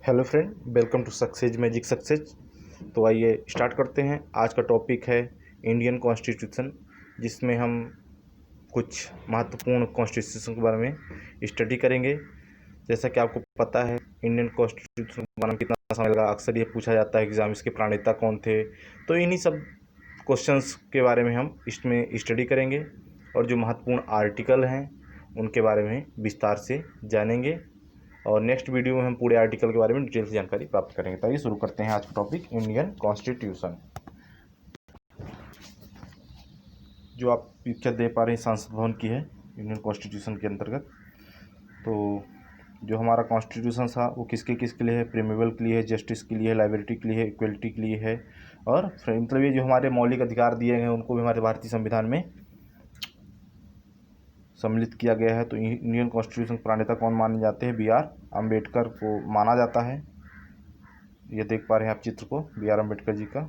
Hello friend, welcome to success magic success. तो आइए start करते हैं। आज का टॉपिक है इंडियन कॉन्स्टिट्यूशन, जिसमें हम कुछ महत्वपूर्ण कॉन्स्टिट्यूशन के बारे में स्टडी करेंगे। जैसा कि आपको पता है, इंडियन कॉन्स्टिट्यूशन के बारे में कितना समय लगा, अक्सर ये पूछा जाता है एग्जाम, इसके प्रणेता कौन थे। तो इन्हीं सब क्वेश्चंस के बारे में हम इसमें स्टडी करेंगे और जो महत्वपूर्ण आर्टिकल हैं उनके बारे में विस्तार से जानेंगे। और नेक्स्ट वीडियो में हम पूरे आर्टिकल के बारे में डिटेल से जानकारी प्राप्त करेंगे। तो आइए शुरू करते हैं आज का टॉपिक, इंडियन कॉन्स्टिट्यूशन। जो आप पिक्चर दे पा रहे हैं संसद भवन की है, इंडियन कॉन्स्टिट्यूशन के अंतर्गत। तो जो हमारा कॉन्स्टिट्यूशन था वो किसके लिए है? प्रीमेबल के लिए है, जस्टिस के लिए है, लाइबर्टी के लिए है, इक्वलिटी के लिए है। और मतलब ये जो हमारे मौलिक अधिकार दिए गए हैं उनको भी हमारे भारतीय संविधान में सम्मिलित किया गया है। तो इंडियन कॉन्स्टिट्यूशन के प्रणेता कौन माने जाते हैं? BR अम्बेडकर को माना जाता है। ये देख पा रहे हैं आप चित्र को, BR अम्बेडकर जी का,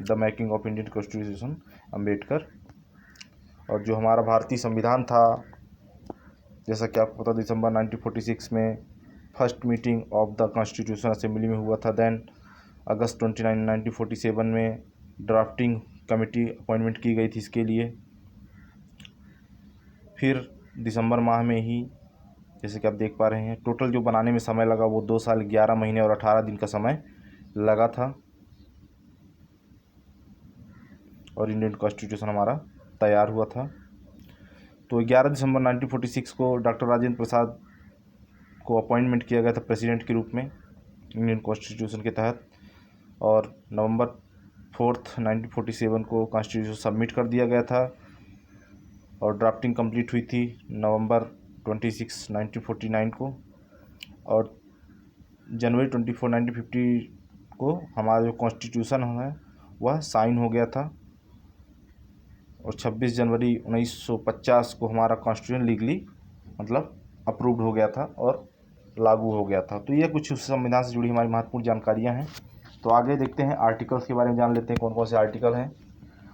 the making of Indian constitution, Ambedkar. और जो हमारा भारतीय संविधान था, जैसा कि आपको पता, दिसंबर 1946 में first meeting of the constitution assembly में हुआ था। देन अगस्त 29, 1947 में ड्राफ्टिंग कमेटी अपॉइंटमेंट की गई थी इसके लिए। फिर दिसंबर माह में ही, जैसे कि आप देख पा रहे हैं, टोटल जो बनाने में समय लगा वो 2 साल 11 महीने और 18 दिन का समय लगा था। और इंडियन कॉन्स्टिट्यूशन हमारा तैयार हुआ था। तो 11 दिसंबर 1946 को डॉक्टर राजेंद्र प्रसाद को अपॉइंटमेंट किया गया था प्रेसिडेंट के रूप में इंडियन कॉन्स्टिट्यूशन के तहत। और नवंबर 4, 1947 को कॉन्स्टिट्यूशन सबमिट कर दिया गया था और ड्राफ्टिंग कंप्लीट हुई थी नवंबर 26, 1949 को। और जनवरी 24, 1950 को हमारा जो कॉन्स्टिट्यूशन है वह साइन हो गया था। और 26 जनवरी 1950 को हमारा कॉन्स्टिट्यूशन लीगली मतलब अप्रूव्ड हो गया था और लागू हो गया था। तो ये कुछ संविधान से जुड़ी हमारी महत्वपूर्ण जानकारियाँ हैं। तो आगे देखते हैं, आर्टिकल्स के बारे में जान लेते हैं, कौन कौन से आर्टिकल हैं।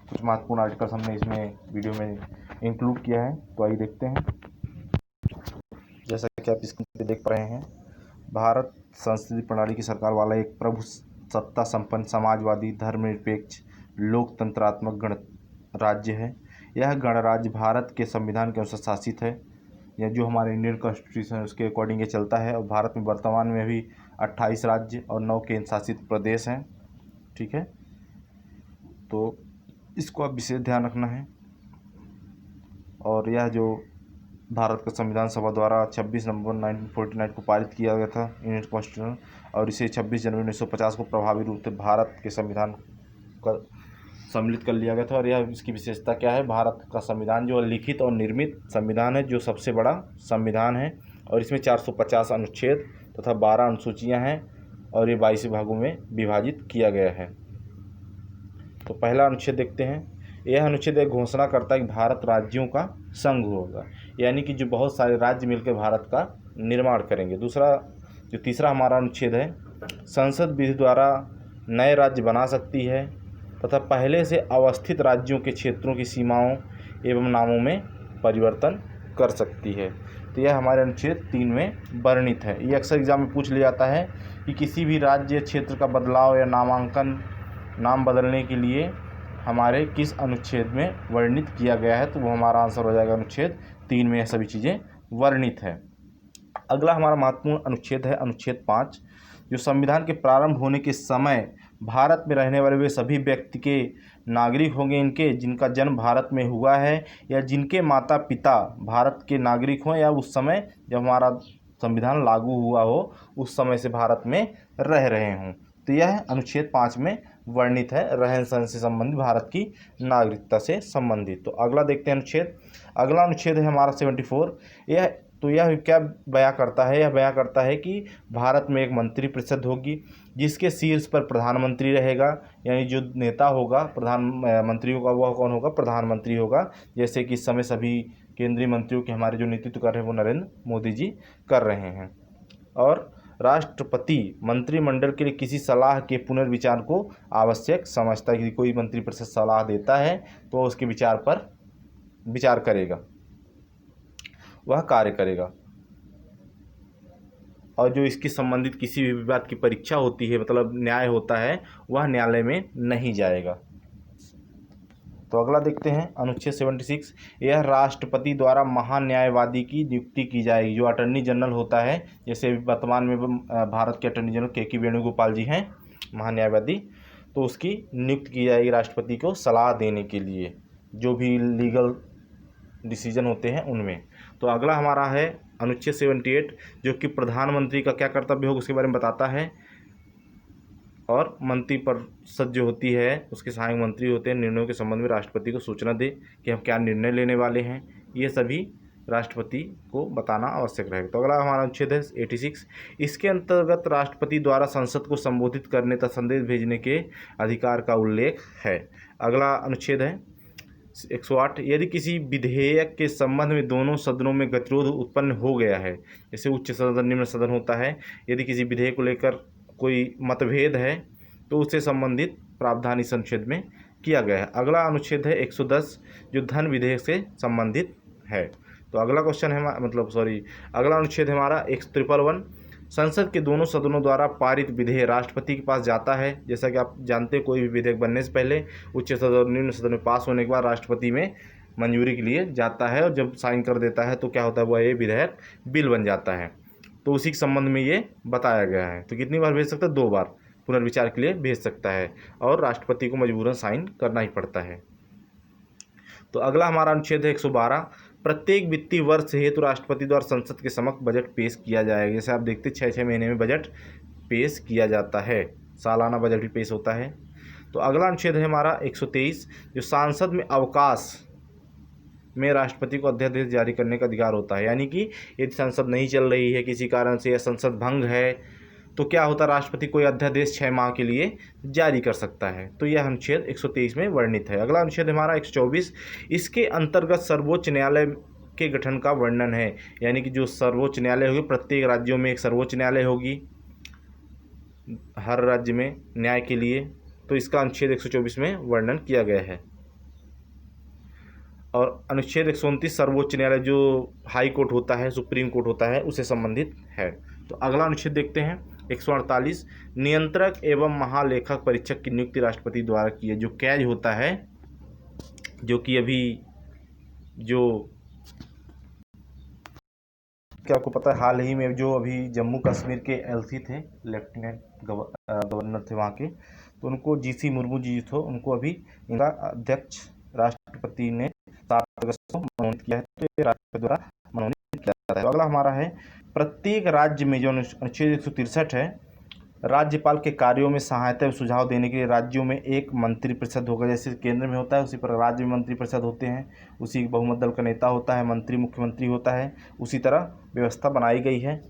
कुछ महत्वपूर्ण आर्टिकल्स हमने इसमें वीडियो में इंक्लूड किया है, तो आइए देखते हैं। जैसा कि आप स्क्रीन पे देख पा रहे हैं, भारत संसदीय प्रणाली की सरकार वाला एक प्रभु सत्ता संपन्न समाजवादी धर्मनिरपेक्ष लोकतंत्रात्मक गणराज्य है। यह गणराज्य भारत के संविधान के अनुसार शासित है। यह जो हमारे इंडियन कॉन्स्टिट्यूशन है उसके अकॉर्डिंग ये चलता है। और भारत में वर्तमान में भी 28 राज्य और 9 केंद्र शासित प्रदेश हैं। ठीक है, तो इसको आप विशेष ध्यान रखना है। और यह जो भारत का संविधान सभा द्वारा 26 नवंबर 1949 को पारित किया गया था इंडियन कॉन्स्टिट्यूशन, और इसे 26 जनवरी 1950 को प्रभावी रूप से भारत के संविधान का सम्मिलित कर लिया गया था। और यह इसकी विशेषता क्या है? भारत का संविधान जो लिखित और निर्मित संविधान है, जो सबसे बड़ा संविधान है। और इसमें 450 अनुच्छेद तथा 12 अनुसूचियाँ हैं और ये 22 भागों में विभाजित किया गया है। तो पहला अनुच्छेद देखते हैं। यह अनुच्छेद एक घोषणा करता है कि भारत राज्यों का संघ होगा, यानी कि जो बहुत सारे राज्य मिलकर भारत का निर्माण करेंगे। तीसरा हमारा अनुच्छेद है, संसद विधि द्वारा नए राज्य बना सकती है तथा पहले से अवस्थित राज्यों के क्षेत्रों की सीमाओं एवं नामों में परिवर्तन कर सकती है। तो यह हमारे अनुच्छेद 3 में वर्णित है। ये अक्सर एग्जाम में पूछ लिया जाता है कि किसी भी राज्य क्षेत्र का बदलाव या नाम बदलने के लिए हमारे किस अनुच्छेद में वर्णित किया गया है, तो वो हमारा आंसर हो जाएगा अनुच्छेद 3 में यह सभी चीज़ें वर्णित है। अगला हमारा महत्वपूर्ण अनुच्छेद है अनुच्छेद 5, जो संविधान के प्रारंभ होने के समय भारत में रहने वाले वे सभी व्यक्ति के नागरिक होंगे इनके जिनका जन्म भारत में हुआ है या जिनके माता पिता भारत के नागरिक हों या उस समय जब हमारा संविधान लागू हुआ हो उस समय से भारत में रह रहे हों। तो यह अनुच्छेद 5 में वर्णित है, रहन सहन से संबंधित, भारत की नागरिकता से संबंधित। तो अगला देखते हैं अनुच्छेद। अगला अनुच्छेद है हमारा 74। यह क्या बयां करता है? यह बयां करता है कि भारत में एक मंत्रिपरिषद होगी जिसके शीर्ष पर प्रधानमंत्री रहेगा, यानी जो नेता होगा प्रधानमंत्री होगा वह कौन होगा? प्रधानमंत्री होगा। जैसे कि इस समय सभी केंद्रीय मंत्रियों के हमारे जो नेतृत्व कर रहे हैं वो नरेंद्र मोदी जी कर रहे हैं। और राष्ट्रपति मंत्रिमंडल के लिए किसी सलाह के पुनर्विचार को आवश्यक समझता है कि कोई मंत्रिपरिषद सलाह देता है तो उसके विचार पर विचार करेगा, वह कार्य करेगा। और जो इसकी संबंधित किसी भी विवाद की परीक्षा होती है, मतलब न्याय होता है, वह न्यायालय में नहीं जाएगा। तो अगला देखते हैं अनुच्छेद 76। यह राष्ट्रपति द्वारा महान्यायवादी की नियुक्ति की जाएगी। जो अटर्नी जनरल होता है, जैसे वर्तमान में भारत के अटर्नी जनरल के वेणुगोपाल जी हैं महान्यायवादी, तो उसकी नियुक्ति की जाएगी राष्ट्रपति को सलाह देने के लिए, जो भी लीगल डिसीजन होते हैं उनमें। तो अगला हमारा है अनुच्छेद 78, जो कि प्रधानमंत्री का क्या कर्तव्य होगा उसके बारे में बताता है। और मंत्रिपरिषद जो होती है, उसके सहायक मंत्री होते हैं, निर्णयों के संबंध में राष्ट्रपति को सूचना दे कि हम क्या निर्णय लेने वाले हैं, ये सभी राष्ट्रपति को बताना आवश्यक रहेगा। तो अगला हमारा अनुच्छेद है 86। इसके अंतर्गत राष्ट्रपति द्वारा संसद को संबोधित करने तथा संदेश भेजने के अधिकार का उल्लेख है। अगला अनुच्छेद है 108। यदि किसी विधेयक के संबंध में दोनों सदनों में गतिरोध उत्पन्न हो गया है, जैसे उच्च सदन निम्न सदन होता है, यदि किसी विधेयक को लेकर कोई मतभेद है तो उससे संबंधित प्रावधान इस अनुच्छेद में किया गया है। अगला अनुच्छेद है 110, जो धन विधेयक से संबंधित है। तो अगला क्वेश्चन है अगला अनुच्छेद है हमारा 153। संसद के दोनों सदनों द्वारा पारित विधेयक राष्ट्रपति के पास जाता है। जैसा कि आप जानते हैं, कोई भी विधेयक बनने से पहले उच्च सदन और निम्न सदन में पास होने के बाद राष्ट्रपति में मंजूरी के लिए जाता है, और जब साइन कर देता है तो क्या होता है, वह ये विधेयक बिल बन जाता है। तो उसी के संबंध में ये बताया गया है। तो कितनी बार भेज सकता है, 2 बार पुनर्विचार के लिए भेज सकता है, और राष्ट्रपति को मजबूरन साइन करना ही पड़ता है। तो अगला हमारा अनुच्छेद है 112। प्रत्येक वित्तीय वर्ष हेतु राष्ट्रपति द्वारा संसद के समक्ष बजट पेश किया जाएगा। जैसे आप देखते 6-6 महीने में बजट पेश किया जाता है, सालाना बजट भी पेश होता है। तो अगला अनुच्छेद है हमारा 123, जो सांसद में अवकाश में राष्ट्रपति को अध्यादेश जारी करने का अधिकार होता है। यानी कि यदि संसद नहीं चल रही है किसी कारण से, या संसद भंग है, तो क्या होता है, राष्ट्रपति कोई अध्यादेश 6 माह के लिए जारी कर सकता है। तो यह अनुच्छेद 123 में वर्णित है। अगला अनुच्छेद हमारा 124। इसके अंतर्गत सर्वोच्च न्यायालय के गठन का वर्णन है। यानी कि जो सर्वोच्च न्यायालय होगी, प्रत्येक राज्यों में एक सर्वोच्च न्यायालय होगी, हर राज्य में न्याय के लिए। तो इसका अनुच्छेद 124 में वर्णन किया गया है। और अनुच्छेद 129 सर्वोच्च न्यायालय जो हाई कोर्ट होता है, सुप्रीम कोर्ट होता है, उससे संबंधित है। तो अगला अनुच्छेद देखते हैं 148। नियंत्रक एवं महालेखक परीक्षक की नियुक्ति राष्ट्रपति द्वारा की है। जो कैज होता है, जो कि अभी जो क्या आपको पता है, हाल ही में जो अभी जम्मू कश्मीर के एलसी थे, लेफ्टिनेंट गवर्नर थे वहाँ के, तो उनको जीसी मुर्मू जी थे, उनको अभी इनका अध्यक्ष राष्ट्रपति ने 7 अगस्त को मनोनीत किया है। तो ये राष्ट्रपति द्वारा मनोनीत किया जाता है। अगला हमारा है प्रत्येक राज्य में, जो अनुच्छेद 163 है, राज्यपाल के कार्यों में सहायता एवं सुझाव देने के लिए राज्यों में एक मंत्रिपरिषद होगा। जैसे केंद्र में होता है, उसी पर राज्य में मंत्रिपरिषद होते हैं, उसी बहुमत दल का नेता होता है, मंत्री मुख्यमंत्री होता है, उसी तरह व्यवस्था बनाई गई है।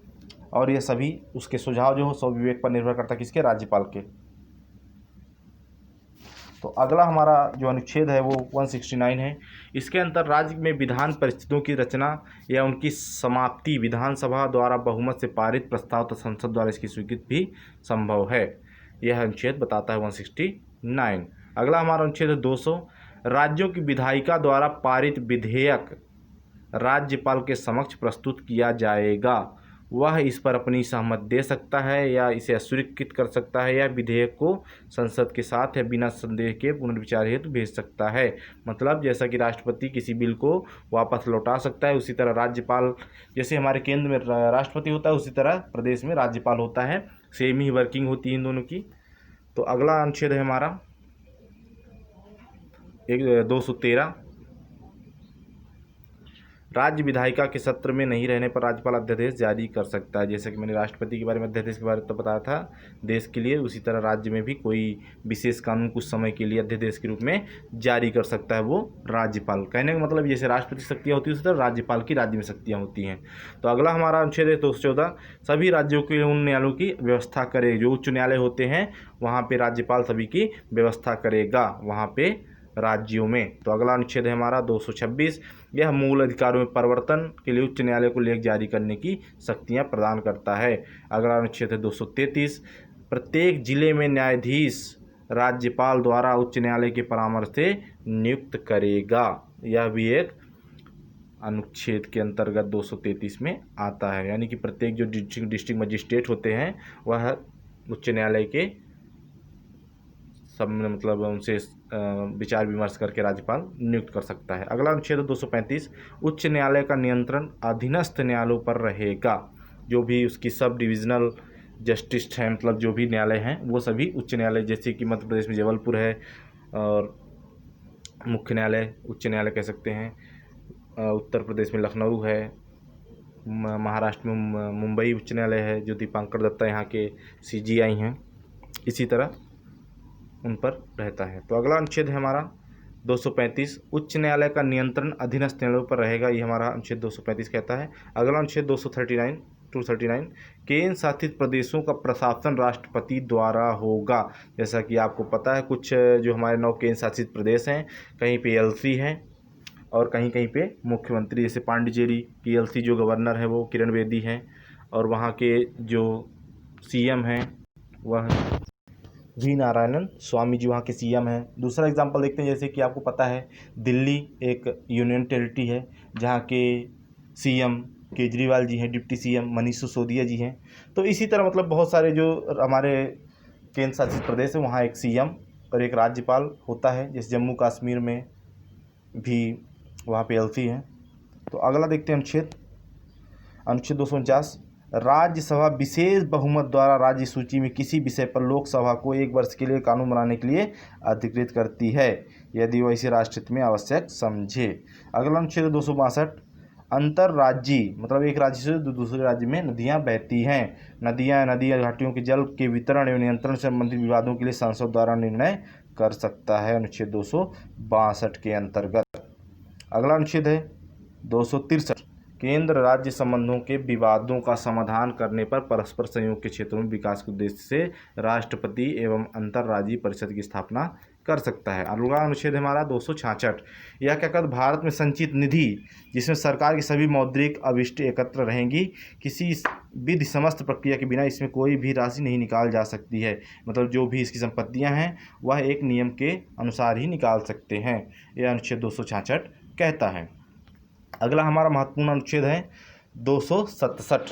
और ये सभी उसके सुझाव जो हो सब विवेक पर निर्भर करता है, किसके, राज्यपाल के। तो अगला हमारा जो अनुच्छेद है वो 169 है। इसके अंतर राज्य में विधान परिषदों की रचना या उनकी समाप्ति विधानसभा द्वारा बहुमत से पारित प्रस्ताव तथा संसद द्वारा इसकी स्वीकृति भी संभव है। यह अनुच्छेद बताता है 169। अगला हमारा अनुच्छेद है 200। राज्यों की विधायिका द्वारा पारित विधेयक राज्यपाल के समक्ष प्रस्तुत किया जाएगा। वह इस पर अपनी सहमति दे सकता है या इसे अस्वीकृत कर सकता है, या विधेयक को संसद के साथ या बिना संदेह के पुनर्विचार हेतु भेज सकता है। मतलब जैसा कि राष्ट्रपति किसी बिल को वापस लौटा सकता है, उसी तरह राज्यपाल, जैसे हमारे केंद्र में राष्ट्रपति होता है, उसी तरह प्रदेश में राज्यपाल होता है। सेम ही वर्किंग होती है इन दोनों की। तो अगला अनुच्छेद है हमारा 213। राज्य विधायिका के सत्र में नहीं रहने पर राज्यपाल अध्यादेश जारी कर सकता है। जैसे कि मैंने राष्ट्रपति के बारे में अध्यादेश के बारे में तो बताया था देश के लिए, उसी तरह राज्य में भी कोई विशेष कानून कुछ समय के लिए अध्यादेश के रूप में जारी कर सकता है वो राज्यपाल। कहने का मतलब जैसे राष्ट्रपति की शक्तियाँ होती है, उसी तरह राज्यपाल की राज्य में शक्तियाँ होती हैं। तो अगला हमारा अनुच्छेद है 214। सभी राज्यों के उन न्यायालयों की व्यवस्था करे, जो उच्च न्यायालय होते हैं वहाँ पर राज्यपाल सभी की व्यवस्था करेगा वहाँ पर राज्यों में। तो अगला अनुच्छेद है हमारा 226। यह मूल अधिकारों में परिवर्तन के लिए उच्च न्यायालय को लेख जारी करने की शक्तियां प्रदान करता है। अगला अनुच्छेद है 233। प्रत्येक जिले में न्यायाधीश राज्यपाल द्वारा उच्च न्यायालय के परामर्श से नियुक्त करेगा। यह भी एक अनुच्छेद के अंतर्गत 233 में आता है। यानी कि प्रत्येक जो डिस्ट्रिक्ट मजिस्ट्रेट होते हैं वह उच्च न्यायालय के सब मतलब उनसे विचार विमर्श करके राज्यपाल नियुक्त कर सकता है। अगला अनुच्छेद 235, उच्च न्यायालय का नियंत्रण अधीनस्थ न्यायालयों पर रहेगा। जो भी उसकी सब डिविजनल जस्टिस हैं, मतलब जो भी न्यायालय हैं वो सभी उच्च न्यायालय, जैसे कि मध्य प्रदेश में जबलपुर है और मुख्य न्यायालय उच्च न्यायालय कह सकते हैं, उत्तर प्रदेश में लखनऊ है, महाराष्ट्र में मुंबई उच्च न्यायालय है जो दीपांकर दत्ता यहाँ के CGI हैं, इसी तरह उन पर रहता है। तो अगला अनुच्छेद है हमारा 235, उच्च न्यायालय का नियंत्रण अधीनस्थ न्यायालयों पर रहेगा। ये हमारा अनुच्छेद 235 कहता है। अगला अनुच्छेद 239 केंद्र शासित प्रदेशों का प्रशासन राष्ट्रपति द्वारा होगा। जैसा कि आपको पता है कुछ जो हमारे 9 केंद्र शासित प्रदेश हैं, कहीं पे LC है और कहीं कहीं पे मुख्यमंत्री, जैसे पांडिचेरी की LC जो गवर्नर है वो किरण बेदी हैं और वहाँ के जो CM हैं वह V नारायणन स्वामी जी वहाँ के CM हैं। दूसरा एग्जांपल देखते हैं, जैसे कि आपको पता है दिल्ली एक यूनियन टेरिटरी है जहाँ के CM केजरीवाल जी हैं, डिप्टी CM मनीष सिसोदिया जी हैं। तो इसी तरह मतलब बहुत सारे जो हमारे केंद्र शासित प्रदेश है वहाँ एक CM और एक राज्यपाल होता है। जैसे जम्मू कश्मीर में भी वहाँ पे LC है। तो अगला देखते हैं अनुच्छेद 249, राज्यसभा विशेष बहुमत द्वारा राज्य सूची में किसी विषय पर लोकसभा को 1 वर्ष के लिए कानून बनाने के लिए अधिकृत करती है यदि वह इसे राष्ट्रहित में आवश्यक समझे। अगला अनुच्छेद 262, अंतर्राज्यीय मतलब एक राज्य से दूसरे राज्य में नदियां बहती हैं। नदी घाटियों के जल के वितरण एवं नियंत्रण से संबंधित विवादों के लिए संसद द्वारा निर्णय कर सकता है अनुच्छेद 262 के अंतर्गत। अगला अनुच्छेद है 263, केंद्र राज्य संबंधों के विवादों का समाधान करने पर परस्पर सहयोग के क्षेत्रों में विकास के उद्देश्य से राष्ट्रपति एवं अंतर्राज्यीय परिषद की स्थापना कर सकता है। अगला अनुच्छेद हमारा 266, यह क्या कहता है, भारत में संचित निधि जिसमें सरकार की सभी मौद्रिक अभिष्ट एकत्र रहेंगी, किसी विधि समस्त प्रक्रिया के बिना इसमें कोई भी राशि नहीं निकाल जा सकती है। मतलब जो भी इसकी संपत्तियां हैं वह एक नियम के अनुसार ही निकाल सकते हैं, यह अनुच्छेद 266 कहता है। अगला हमारा महत्वपूर्ण अनुच्छेद है 267।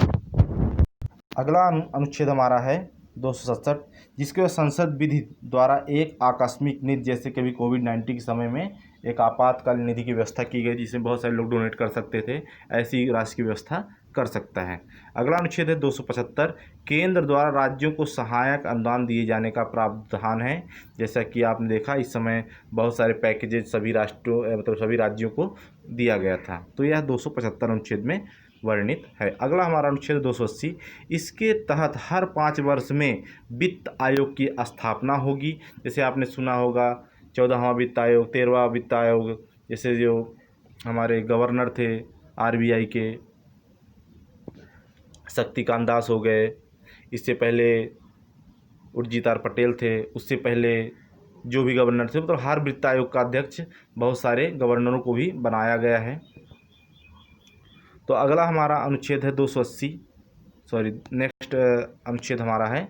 अगला अनुच्छेद हमारा है 267, जिसके संसद विधि द्वारा एक आकस्मिक निधि, जैसे कभी कोविड-19 के समय में एक आपातकालीन निधि की व्यवस्था की गई जिसमें बहुत सारे लोग डोनेट कर सकते थे, ऐसी राशि की व्यवस्था कर सकता है। अगला अनुच्छेद है 275, केंद्र द्वारा राज्यों को सहायक अनुदान दिए जाने का प्रावधान है। जैसा कि आपने देखा इस समय बहुत सारे पैकेजेज सभी राष्ट्रों मतलब सभी राज्यों को दिया गया था। तो यह 275 अनुच्छेद में वर्णित है। अगला हमारा अनुच्छेद 280, इसके तहत हर 5 वर्ष में वित्त आयोग की स्थापना होगी। जैसे आपने सुना होगा 14वां वित्त आयोग, 13वां वित्त आयोग, जैसे जो हमारे गवर्नर थे RBI के शक्तिकांत दास हो गए, इससे पहले उर्जितार पटेल थे, उससे पहले जो भी गवर्नर थे, मतलब हर वित्त आयोग का अध्यक्ष बहुत सारे गवर्नरों को भी बनाया गया है। तो अगला हमारा अनुच्छेद है 280, नेक्स्ट अनुच्छेद हमारा है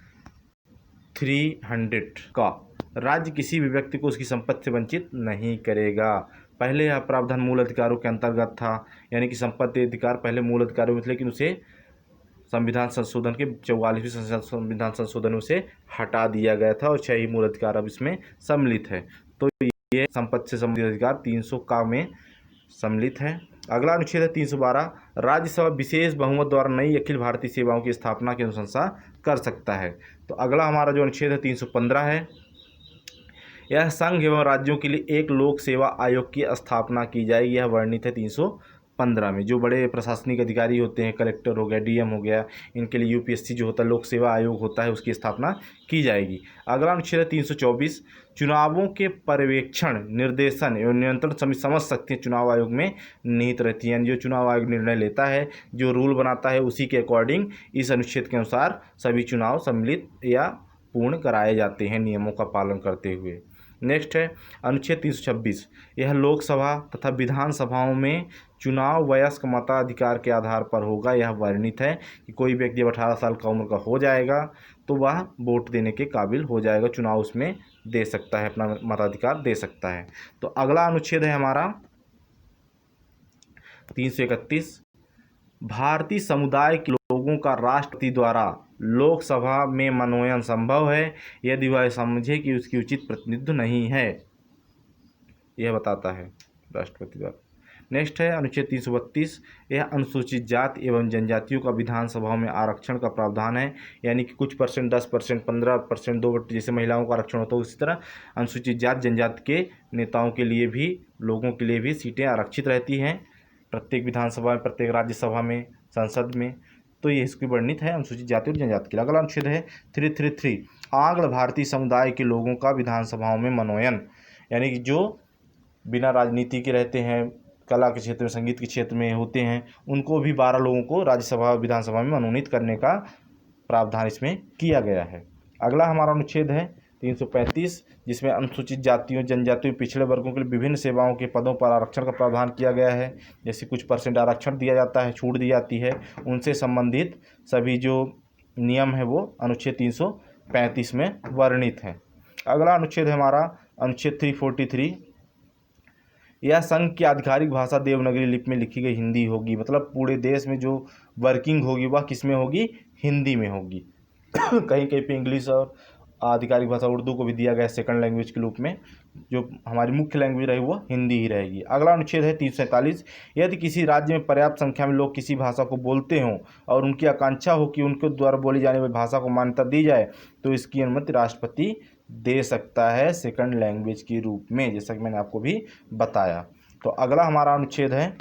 300 का, राज्य किसी भी व्यक्ति को उसकी संपत्ति से वंचित नहीं करेगा। पहले यह प्रावधान मूल अधिकारों के अंतर्गत था, यानी कि संपत्ति अधिकार पहले मूल अधिकारों में थे, लेकिन उसे संविधान संशोधन के 44वें संविधान संशोधन में उसे हटा दिया गया था और 6 ही मूल अधिकार अब इसमें सम्मिलित है। तो ये संपत्ति से संबंधित अधिकार 300 का में सम्मिलित है। अगला अनुच्छेद है 312, राज्यसभा विशेष बहुमत द्वारा नई अखिल भारतीय सेवाओं की स्थापना की अनुशंसा कर सकता है। तो अगला हमारा जो अनुच्छेद है 315 है, यह संघ एवं राज्यों के लिए एक लोक सेवा आयोग की स्थापना की जाएगी। यह वर्णित है 315 में। जो बड़े प्रशासनिक अधिकारी होते हैं, कलेक्टर हो गया, DM हो गया, इनके लिए UPSC जो होता है लोक सेवा आयोग होता है, उसकी स्थापना की जाएगी। अगला अनुच्छेद है 324, चुनावों के पर्यवेक्षण, निर्देशन एवं नियंत्रण समिति समझ सकती है चुनाव आयोग में निहित रहती है। जो चुनाव आयोग निर्णय लेता है, जो रूल बनाता है, उसी के अकॉर्डिंग इस अनुच्छेद के अनुसार सभी चुनाव सम्मिलित या पूर्ण कराए जाते हैं नियमों का पालन करते हुए। नेक्स्ट है अनुच्छेद 326, यह लोकसभा तथा विधानसभाओं में चुनाव वयस्क मताधिकार के आधार पर होगा। यह वर्णित है कि कोई व्यक्ति जब 18 साल का उम्र का हो जाएगा तो वह वोट देने के काबिल हो जाएगा, चुनाव उसमें दे सकता है, अपना मताधिकार दे सकता है। तो अगला अनुच्छेद है हमारा 331 भारतीय समुदाय के लोगों का राष्ट्रपति द्वारा लोकसभा में मनोनयन संभव है यदि वह समझे कि उसकी उचित प्रतिनिधित्व नहीं है, यह बताता है राष्ट्रपति द्वारा। नेक्स्ट है अनुच्छेद 332, यह अनुसूचित जाति एवं जनजातियों का विधानसभाओं में आरक्षण का प्रावधान है, यानी कि कुछ परसेंट 10%, 15%, 2% जैसे महिलाओं का आरक्षण होता है उसी तरह अनुसूचित जाति जनजाति के नेताओं के लिए भी, लोगों के लिए भी सीटें आरक्षित रहती हैं प्रत्येक विधानसभा में, प्रत्येक राज्यसभा में, संसद में। तो ये इसकी वर्णित है अनुसूचित जाति और जनजाति के लिए। अगला अनुच्छेद है 333 आंग्ल भारतीय समुदाय के लोगों का विधानसभाओं में मनोनयन, यानी कि जो बिना राजनीति के रहते हैं, कला के क्षेत्र में, संगीत के क्षेत्र में होते हैं, उनको भी 12 लोगों को राज्यसभा विधानसभा में मनोनीत करने का प्रावधान इसमें किया गया है। अगला हमारा अनुच्छेद है 335 जिसमें अनुसूचित जातियों, जनजातियों, पिछड़े वर्गों के लिए विभिन्न सेवाओं के पदों पर आरक्षण का प्रावधान किया गया है। जैसे कुछ परसेंट आरक्षण दिया जाता है, छूट दी जाती है, उनसे संबंधित सभी जो नियम है वो अनुच्छेद 335 में वर्णित है। अगला अनुच्छेद है हमारा अनुच्छेद 343, यह संघ की आधिकारिक भाषा देवनागरी लिपि में लिखी गई हिंदी होगी। मतलब पूरे देश में जो वर्किंग होगी वह किस में होगी? हिंदी में होगी। कहीं कहीं पे इंग्लिश और आधिकारिक भाषा उर्दू को भी दिया गया सेकंड लैंग्वेज के रूप में, जो हमारी मुख्य लैंग्वेज रही वो हिंदी ही रहेगी। अगला अनुच्छेद है 347, यदि किसी राज्य में पर्याप्त संख्या में लोग किसी भाषा को बोलते हों और उनकी आकांक्षा हो कि उनके द्वारा बोली जाने वाली भाषा को मान्यता दी जाए तो इसकी अनुमति राष्ट्रपति दे सकता है सेकंड लैंग्वेज के रूप में, जैसा कि मैंने आपको भी बताया। तो अगला हमारा अनुच्छेद है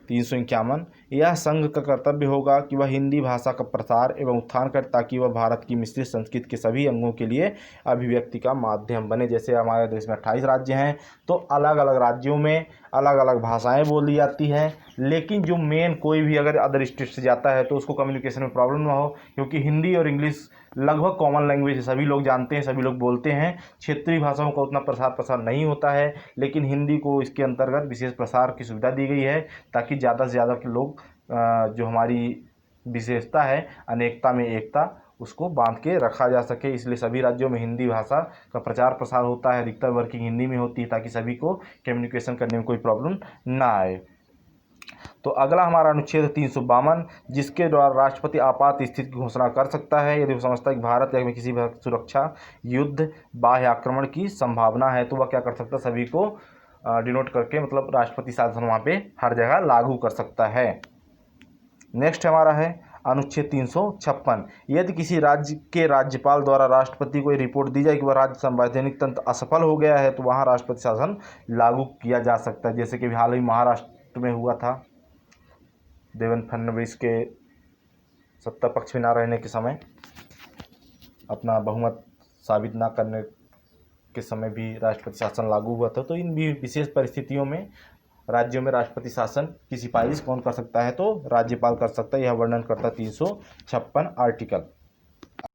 351, यह संघ का कर्तव्य होगा कि वह हिंदी भाषा का प्रसार एवं उत्थान करे ताकि वह भारत की मिश्रित संस्कृति के सभी अंगों के लिए अभिव्यक्ति का माध्यम बने। जैसे हमारे देश में 28 राज्य हैं, तो अलग अलग राज्यों में अलग अलग भाषाएं बोली जाती हैं, लेकिन जो मेन कोई भी अगर अदर स्टेट से जाता है तो उसको कम्युनिकेशन में प्रॉब्लम ना हो, क्योंकि हिंदी और इंग्लिश लगभग कॉमन लैंग्वेज है, सभी लोग जानते हैं, सभी लोग बोलते हैं। क्षेत्रीय भाषाओं का उतना प्रसार नहीं होता है, लेकिन हिंदी को इसके अंतर्गत विशेष प्रसार की सुविधा दी गई है ताकि ज़्यादा से ज़्यादा के लोग जो हमारी विशेषता है अनेकता में एकता, उसको बांध के रखा जा सके। इसलिए सभी राज्यों में हिंदी भाषा का प्रचार प्रसार होता है, अधिकतर वर्किंग हिंदी में होती है ताकि सभी को कम्युनिकेशन करने में कोई प्रॉब्लम ना आए। तो अगला हमारा अनुच्छेद 352, जिसके द्वारा राष्ट्रपति आपात स्थिति की घोषणा कर सकता है यदि वो समझता है कि भारत में किसी भी सुरक्षा, युद्ध, बाह्य आक्रमण की संभावना है, तो वह क्या कर सकता है? सभी को डिनोट करके मतलब राष्ट्रपति शासन वहाँ पे हर जगह लागू कर सकता है। नेक्स्ट हमारा है अनुच्छेद 356, यदि किसी राज्य के राज्यपाल द्वारा राष्ट्रपति को रिपोर्ट दी जाए कि वह राज्य संवैधानिक तंत्र असफल हो गया है तो वहाँ राष्ट्रपति शासन लागू किया जा सकता है। जैसे कि हाल ही महाराष्ट्र में हुआ था, देवेंद्र फडणवीस के सत्ता पक्ष में ना रहने के समय, अपना बहुमत साबित ना करने के समय भी राष्ट्रपति शासन लागू हुआ था। तो इन भी विशेष परिस्थितियों में राज्यों में राष्ट्रपति शासन की सिफारिश कौन कर सकता है? तो राज्यपाल कर सकता है। यह वर्णन करता है 356 आर्टिकल।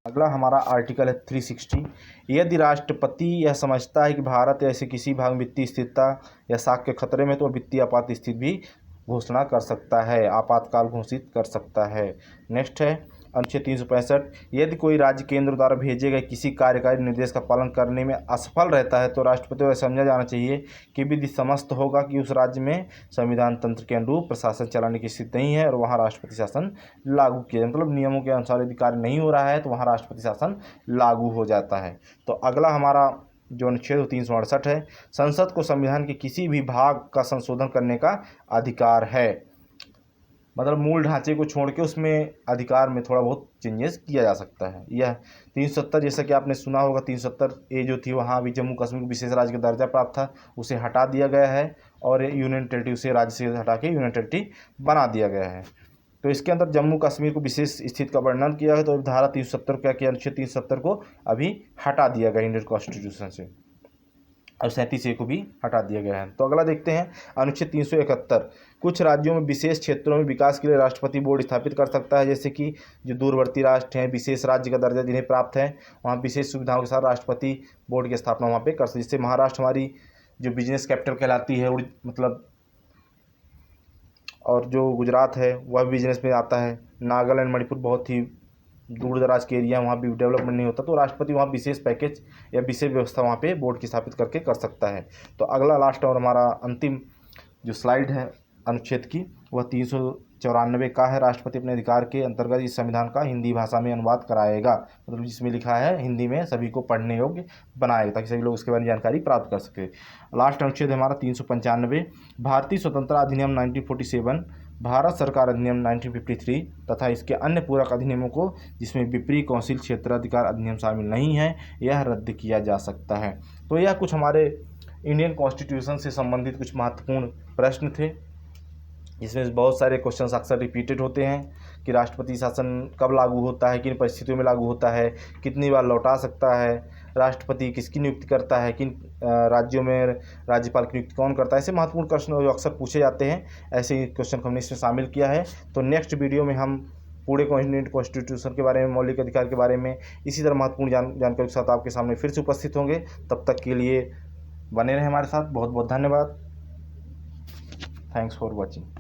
अगला हमारा आर्टिकल है 360, यदि राष्ट्रपति यह समझता है कि भारत ऐसे किसी भाग में वित्तीय स्थिरता या साख के खतरे में तो वित्तीय आपात स्थिति भी घोषणा कर सकता है, आपातकाल घोषित कर सकता है। नेक्स्ट है अनुच्छेद 365, यदि कोई राज्य केंद्र द्वारा भेजे गए किसी कार्यकारी निर्देश का पालन करने में असफल रहता है तो राष्ट्रपति को समझा जाना चाहिए कि विधि समस्त होगा कि उस राज्य में संविधान तंत्र के अनुरूप प्रशासन चलाने की स्थिति नहीं है और वहाँ राष्ट्रपति शासन लागू किया जाए। मतलब नियमों के अनुसार यदि कार्य नहीं हो रहा है तो वहाँ राष्ट्रपति शासन लागू हो जाता है। तो अगला हमारा जो अनुच्छेद 368 है, संसद को संविधान के किसी भी भाग का संशोधन करने का अधिकार है। मतलब मूल ढांचे को छोड़ के उसमें अधिकार में थोड़ा बहुत चेंजेस किया जा सकता है। यह 370, जैसा कि आपने सुना होगा, 370A जो थी वहाँ भी जम्मू कश्मीर को विशेष राज्य का दर्जा प्राप्त था, उसे हटा दिया गया है और यूनियन टेरिटरी उसे राज्य से हटा के यूनियन टेरिटरी बना दिया गया है। तो इसके अंदर जम्मू कश्मीर को विशेष स्थिति का वर्णन किया है। तो धारा 370 क्या किया? अनुच्छेद 370 को अभी हटा दिया गया इंडियन कॉन्स्टिट्यूशन से, और 37A को भी हटा दिया गया है। तो अगला देखते हैं अनुच्छेद 371, कुछ राज्यों में विशेष क्षेत्रों में विकास के लिए राष्ट्रपति बोर्ड स्थापित कर सकता है। जैसे कि जो दूरवर्ती राष्ट्र हैं, विशेष राज्य का दर्जा जिन्हें प्राप्त है, वहाँ विशेष सुविधाओं के साथ राष्ट्रपति बोर्ड की स्थापना वहाँ पे कर सकते। जैसे महाराष्ट्र हमारी जो बिजनेस कैपिटल कहलाती है, मतलब, और जो गुजरात है वह बिजनेस में आता है। नागालैंड, मणिपुर बहुत ही दूर दराज के एरिया, वहाँ भी डेवलपमेंट नहीं होता, तो राष्ट्रपति वहाँ विशेष पैकेज या विशेष व्यवस्था वहाँ पे बोर्ड की स्थापित करके कर सकता है। तो अगला लास्ट और हमारा अंतिम जो स्लाइड है अनुच्छेद की, वह 394 का है। राष्ट्रपति अपने अधिकार के अंतर्गत इस संविधान का हिंदी भाषा में अनुवाद कराएगा, मतलब जिसमें लिखा है हिंदी में सभी को पढ़ने योग्य बनाएगा ताकि सभी लोग उसके बारे में जानकारी प्राप्त कर सके। लास्ट अनुच्छेद है हमारा 395, भारतीय स्वतंत्रता अधिनियम 1947, भारत सरकार अधिनियम 1953 तथा इसके अन्य पूरक अधिनियमों को जिसमें विपरीत काउंसिल क्षेत्राधिकार अधिनियम शामिल नहीं है, यह रद्द किया जा सकता है। तो यह कुछ हमारे इंडियन कॉन्स्टिट्यूशन से संबंधित कुछ महत्वपूर्ण प्रश्न थे, जिसमें बहुत सारे क्वेश्चंस अक्सर रिपीटेड होते हैं कि राष्ट्रपति शासन कब लागू होता है, किन परिस्थितियों में लागू होता है, कितनी बार लौटा सकता है, राष्ट्रपति किसकी नियुक्ति करता है, किन राज्यों में राज्यपाल की नियुक्ति कौन करता है। ऐसे महत्वपूर्ण प्रश्न जो अक्सर पूछे जाते हैं, ऐसे ही क्वेश्चन को हमने इसमें शामिल किया है। तो नेक्स्ट वीडियो में हम पूरे इंडियन कॉन्स्टिट्यूशन के बारे में, मौलिक अधिकार के बारे में इसी तरह महत्वपूर्ण जानकारी के साथ आपके सामने फिर से उपस्थित होंगे। तब तक के लिए बने रहें हमारे साथ। बहुत बहुत धन्यवाद। Thanks for watching.